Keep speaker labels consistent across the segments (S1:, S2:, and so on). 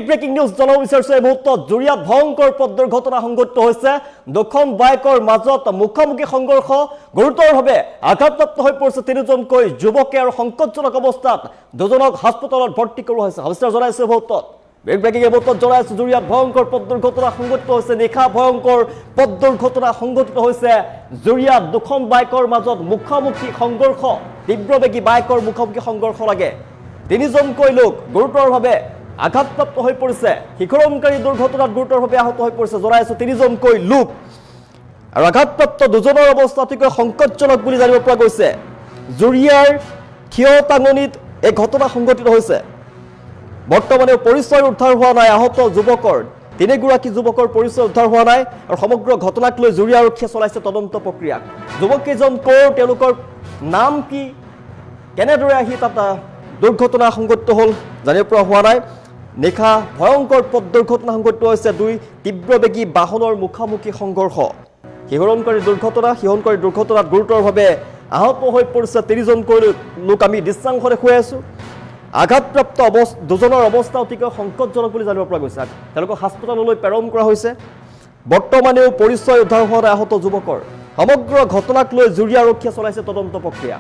S1: Breaking news জনাব বিচাৰিছো এই মুহূৰ্তত জুৰিয়াত ভয়ংকৰ পথ দুৰ্ঘটনা সংঘটিত হৈছে দুখন বাইকৰ মাজত মুখামুখি সংঘৰ্ষ গুৰুতৰভাৱে আঘাতপ্ৰাপ্ত হৈ পৰিছে তিনিজনকৈ যুৱকে আৰু সংকটজনক অৱস্থাত দুজনক হাস্পতালত ভৰ্তি কৰোৱা হৈছে সবিস্তাৰ জনাইছে এই মুহূৰ্তত ব্ৰেকিং এই মুহূৰ্তত জনাইছো জুৰিয়াত ভয়ংকৰ পথ দুৰ্ঘটনা সংঘটিত হৈছে নিশা ভয়ংকৰ পথ দুৰ্ঘটনা সংঘটিত হৈছে জুৰিয়াত দুখন বাইকৰ মাজত মুখামুখি সংঘৰ্ষ তীব্ৰবেগী বাইকৰ মুখামুখি সংঘৰ্ষ লাগে তিনিজনকৈ লোক গুৰুতৰভাৱে আঘাতপ্ৰাপ্ত হৈ পৰিছে শিখৰণকাৰী দুৰ্ঘটনাত গুৰুতৰভাৱে আহত হৈ পৰিছে জনাইছো তিনিজনকৈ লোক আৰু আঘাতপ্ৰাপ্ত দুজনৰ অৱস্থা অতিকৈ সংকটজনক বুলি জানিব পৰা গৈছে জুৰিয়াৰ থিয়টাঙনিত এই ঘটনা সংঘটিত হৈছে বৰ্তমানে পৰিচয় উদ্ধাৰ হোৱা নাই আহত যুৱকৰ তিনিগৰাকী যুৱকৰ পৰিচয় উদ্ধাৰ হোৱা নাই আৰু সমগ্ৰ ঘটনাক লৈ জুৰিয়া আৰক্ষীয়ে চলাইছে তদন্ত প্ৰক্ৰিয়া যুৱককেইজন ক'ৰ তেওঁলোকৰ নাম কি কেনেদৰে আহি তাত দুৰ্ঘটনা সংঘটিত হ'ল জানিব পৰা হোৱা নাই নিশা ভয়ংকৰ পথ দুৰ্ঘটনা সংঘটিত হৈছে দুই তীব্ৰবেগী বাহনৰ মুখামুখি সংঘৰ্ষ শিহৰণকাৰী দুৰ্ঘটনাত গুৰুতৰভাৱে আহত হৈ পৰিছে তিনিজনকৈ লোক আমি দৃশ্যাংশ দেখুৱাই আছোঁ আঘাতপ্ৰাপ্ত দুজনৰ অৱস্থা অতিকৈ সংকটজনক বুলি জানিব পৰা গৈছে তেওঁলোকক হাস্পতাললৈ প্ৰেৰণ কৰা হৈছে বৰ্তমানেও পৰিচয় উদ্ধাৰ হোৱা নাই আহত যুৱকৰ সমগ্ৰ ঘটনাক লৈ জুৰিয়া আৰক্ষীয়ে চলাইছে তদন্ত প্ৰক্ৰিয়া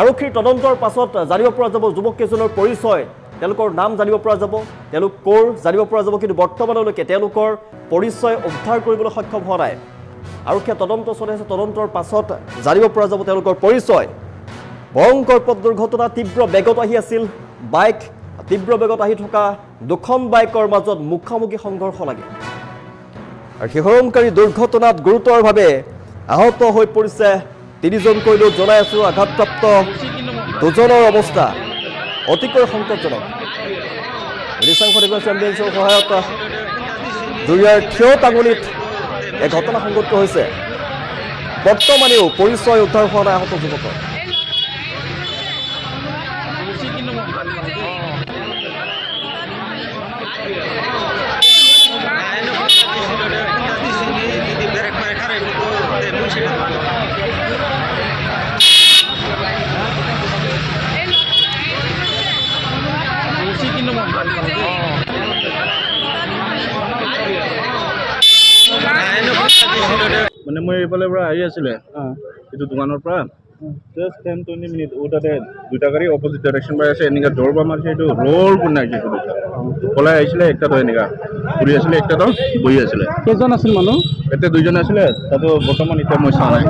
S1: আৰক্ষীৰ তদন্তৰ পাছত জানিব পৰা যাব যুৱককেইজনৰ পৰিচয় তেওঁলোকৰ নাম জানিব পৰা যাব তেওঁলোক ক'ৰ জানিব পৰা যাব কিন্তু বৰ্তমানলৈকে তেওঁলোকৰ পৰিচয় উদ্ধাৰ কৰিবলৈ সক্ষম হোৱা নাই আৰক্ষীয়ে তদন্ত চলাইছে তদন্তৰ পাছত জানিব পৰা যাব তেওঁলোকৰ পৰিচয় ভয়ংকৰ পথ দুৰ্ঘটনা তীব্ৰ বেগত আহি আছিল বাইক তীব্ৰ বেগত আহি থকা দুখন বাইকৰ মাজত মুখামুখি সংঘৰ্ষ লাগে আৰু শিহৰণকাৰী দুৰ্ঘটনাত গুৰুতৰভাৱে আহত হৈ পৰিছে তিনিজনকৈ লোক জনাই আছোঁ আঘাতপ্ৰাপ্ত দুজনৰ অৱস্থা অতিকৈ সংকটজনক দৃশ্যাংশ দেখুৱাইছে এম্বুলেন্সৰ সহায়ত জুৰিয়াৰ থিয়টাঙনিত এই ঘটনা সংঘটিত হৈছে বৰ্তমানেও পৰিচয় উদ্ধাৰ হোৱা নাই আহত যুৱকৰ
S2: মানে মই এইফালে পৰা আহি আছিলে এইটো দোকানৰ পৰা জাষ্ট 10-20 মিনিট তাতে দুটা গাড়ী অপজিট ডাইৰেকশ্যন পাই আছে এনেকা দৌৰ বা মাৰিছে এইটো ৰোল কোন নাই সেইটো পলাই আহিছিলে একটাতো এনেকা ঘূৰি আছিলে একটাতো বহি আছিলে
S3: কেইজন আছিল মানুহ
S2: এতিয়া দুইজন আছিলে তাতো বৰ্তমান এতিয়া মই চোৱা নাই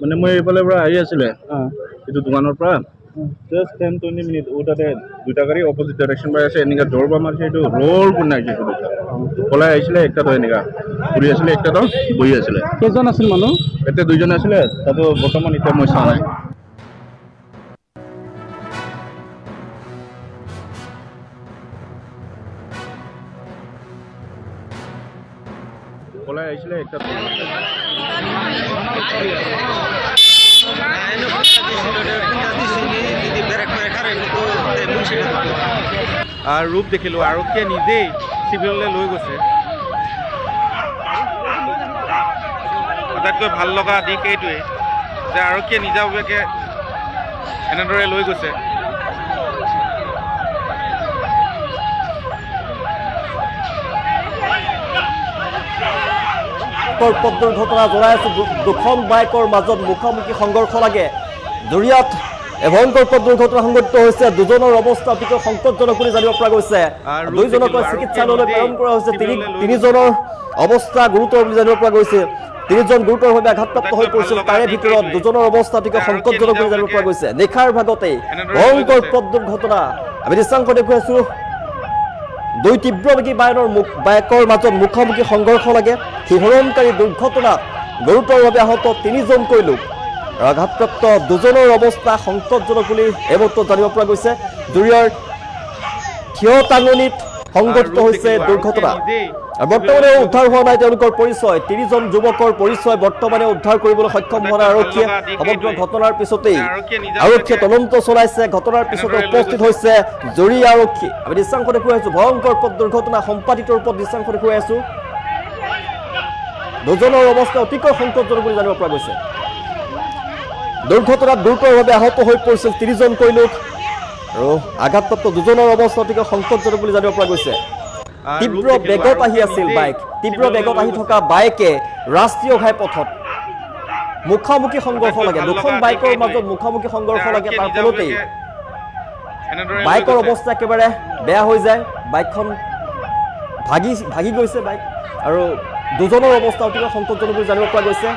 S2: মানে মই এইফালে পৰা আহি আছিলে এইটো দোকানৰ পৰা জাষ্ট 10-20 মিনিট তাতে দুটা গাড়ী অপজিট ডাইৰেকশ্যন পাই আছে এনেকা দৌৰ বা মাৰিছে এইটো ৰোল কোন নাই সেইটো পলাই আহিছিলে একটাতো এনেকা ঘূৰি আছিলে একটাতো বহি আছিলে
S3: কেইজন আছিল মানুহ
S2: এতিয়া দুইজন আছিলে তাতো বৰ্তমান এতিয়া মই চোৱা নাই পলাই আহিছিলে একটা
S4: ৰূপ দেখিলোঁ আৰক্ষীয়ে নিজেই চিভিললৈ লৈ গৈছে আটাইতকৈ ভাল লগা দিশ এইটোৱে যে আৰক্ষীয়ে নিজাববীয়াকৈ এনেদৰে লৈ গৈছে
S1: পথ দুৰ্ঘটনা জনাই আছোঁ দুখন বাইকৰ মাজত মুখামুখি সংঘৰ্ষ লাগে জুৰিয়াত ভয়ংকৰ পথ দুৰ্ঘটনা সংঘটিত হৈছে দুজনৰ অৱস্থা অতিকৈ সংকটজনক বুলি জানিব পৰা গৈছে দুইজনকৈ চিকিৎসালয়লৈ প্ৰেৰণ কৰা হৈছে তিনিজনৰ অৱস্থা গুৰুতৰ বুলি জানিব পৰা গৈছে তিনিজন গুৰুতৰভাৱে আঘাতপ্ৰাপ্ত হৈ পৰিছিল তাৰে ভিতৰত দুজনৰ অৱস্থা অতিকৈ সংকটজনক বুলি জানিব পৰা গৈছে নিশাৰ ভাগতেই ভয়ংকৰ পথ দুৰ্ঘটনা আমি দৃশ্যাংশ দেখুৱাইছোঁ দুই তীব্ৰবেগী বাইকৰ মাজত মুখামুখি সংঘৰ্ষ লাগে শিহৰণকাৰী দুৰ্ঘটনাত গুৰুতৰভাৱে আহত তিনিজনকৈ লোক আৰু আঘাতপ্ৰাপ্ত দুজনৰ অৱস্থা সংকটজনক বুলি এই মুহূৰ্তত জানিব পৰা গৈছে জুৰিয়াৰ থিয়টাঙনিত সংঘটিত হৈছে দুৰ্ঘটনা আৰু বৰ্তমানে উদ্ধাৰ হোৱা নাই তেওঁলোকৰ পৰিচয় তিনিজন যুৱকৰ পৰিচয় বৰ্তমানে উদ্ধাৰ কৰিবলৈ সক্ষম হোৱা নাই আৰক্ষীয়ে সমগ্ৰ ঘটনাৰ পিছতেই আৰক্ষীয়ে তদন্ত চলাইছে ঘটনাৰ পিছতে উপস্থিত হৈছে জুৰিয়া আৰক্ষী আমি দৃশ্যাংশ দেখুৱাই আছোঁ ভয়ংকৰ পথ দুৰ্ঘটনা সম্পাদিত ৰূপত দৃশ্যাংশ দেখুৱাই আছোঁ দুজনৰ অৱস্থা অতিকৈ সংকটজনক বুলি জানিব পৰা গৈছে দুৰ্ঘটনাত গুৰুতৰভাৱে আহত হৈ পৰিছিল তিনিজনকৈ লোক আৰু আঘাতপ্ৰাপ্ত দুজনৰ অৱস্থা অতিকৈ সংকটজনক বুলি জানিব পৰা গৈছে তীব্ৰ বেগত আহি আছিল বাইক, তীব্ৰ বেগত আহি থকা বাইকে ৰাষ্ট্ৰীয় ঘাইপথত মুখামুখি সংঘৰ্ষ লাগে। দুখন বাইকৰ মাজত মুখামুখি সংঘৰ্ষ লাগে, তাৰ ফলতেই বাইকৰ অৱস্থা একেবাৰে বেয়া হৈ যায়। বাইকখন ভাগি গৈছে বাইক, আৰু দুজনৰ অৱস্থা অতিকৈ সংকটজনক বুলি জানিব পৰা গৈছে।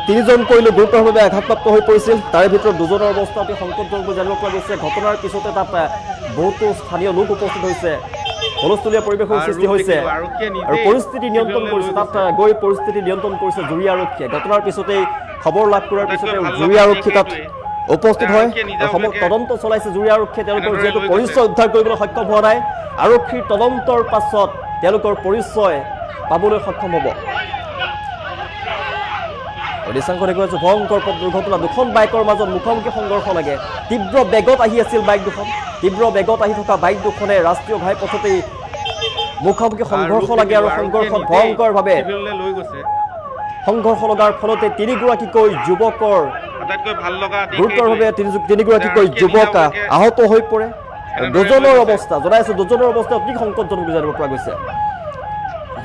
S1: তিনিজনকৈ গুৰুতৰভাৱে আঘাতপ্ৰাপ্ত হৈ পৰিছিল, তাৰে ভিতৰত দুজনৰ অৱস্থা অতি সংকটজনক বুলি জানিব পৰা গৈছে। ঘটনাৰ পিছতে তাত বহুতো স্থানীয় লোক উপস্থিত হৈছে, হুলস্থুলীয়া পৰিৱেশৰ সৃষ্টি হৈছে আৰু পৰিস্থিতি নিয়ন্ত্ৰণ কৰিছে। তাত গৈ পৰিস্থিতি নিয়ন্ত্ৰণ কৰিছে জুৰি আৰক্ষীয়ে। ঘটনাৰ পিছতেই খবৰ লাভ কৰাৰ পিছতে জুৰি আৰক্ষী তাত উপস্থিত হয়, তদন্ত চলাইছে জুৰি আৰক্ষীয়ে। তেওঁলোকৰ যিহেতু পৰিচয় উদ্ধাৰ কৰিবলৈ সক্ষম হোৱা নাই, আৰক্ষীৰ তদন্তৰ পাছত তেওঁলোকৰ পৰিচয় পাবলৈ সক্ষম হ'ব। দৃশ্যাংশ দেখুৱাই আছো, ভয়ংকৰ পথ দুৰ্ঘটনা। দুখন বাইকৰ মাজত মুখামুখি সংঘৰ্ষ লাগে। তীব্ৰ বেগত আহি আছিল বাইক দুখন, তীব্ৰ বেগত আহি থকা বাইক দুখনে ৰাষ্ট্ৰীয় ঘাইপথতেই মুখামুখি সংঘৰ্ষ লাগে আৰু সংঘৰ্ষত ভয়ংকৰভাৱে সংঘৰ্ষ লগাৰ ফলতে তিনিগৰাকীকৈ যুৱকৰ গুৰুতৰভাৱে তিনিগৰাকীকৈ যুৱক আহত হৈ পৰে। দুজনৰ অৱস্থা জনাই আছো, দুজনৰ অৱস্থা অতি সংকটজনক বুলি জানিব পৰা গৈছে।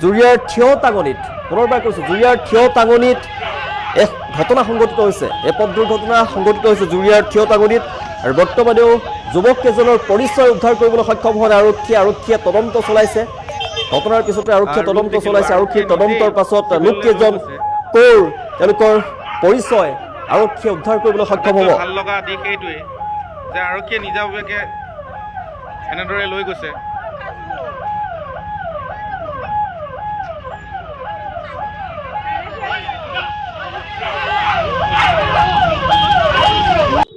S1: জুৰিয়াৰ থিয় টাঙনিত, পুনৰবাৰ কৈছো, জুৰিয়াৰ থিয় টাঙনিত এক ঘটনা সংঘটিত হৈছে। এই পথ দুৰ্ঘটনা সংঘটিত হৈছে জুৰিয়াৰ থিয় টাঙনিত, আৰু বৰ্তমানেও যুৱককেইজনৰ পৰিচয় উদ্ধাৰ কৰিবলৈ সক্ষম হোৱা নাই আৰক্ষীয়ে তদন্ত চলাইছে। ঘটনাৰ পিছতে আৰক্ষীয়ে তদন্ত চলাইছে। আৰক্ষীৰ তদন্তৰ পাছত লোককেইজন ক'ৰ, তেওঁলোকৰ পৰিচয় আৰক্ষীয়ে উদ্ধাৰ কৰিবলৈ সক্ষম হ'ব।
S4: ভাল লগা দিশ এইটোৱে যে আৰক্ষীয়ে নিজাববীয়াকৈ এনেদৰে লৈ গৈছে।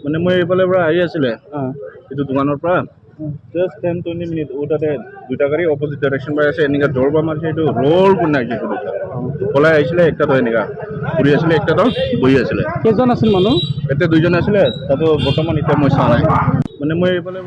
S2: মানে মই এইফালে পৰা আহি আছিলে এইটো দোকানৰ পৰা, জাষ্ট 10-20 মিনিট তাতে দুটা গাড়ী অপজিট ডাইৰেকশ্যন পাই আছে, এনেকুৱা দৌৰবা মাৰিছে, এইটো ৰ'ল কৰি নাহিছে। দুটা পলাই আহিছিলে, একটাতো এনেকুৱা ঘূৰি আছিলে, একটাতো বহি আছিলে।
S3: কেইজন আছিল মানুহ?
S2: এতিয়া দুইজন আছিলে, তাতো বৰ্তমান এতিয়া মই চোৱা নাই। মানে মই এইফালে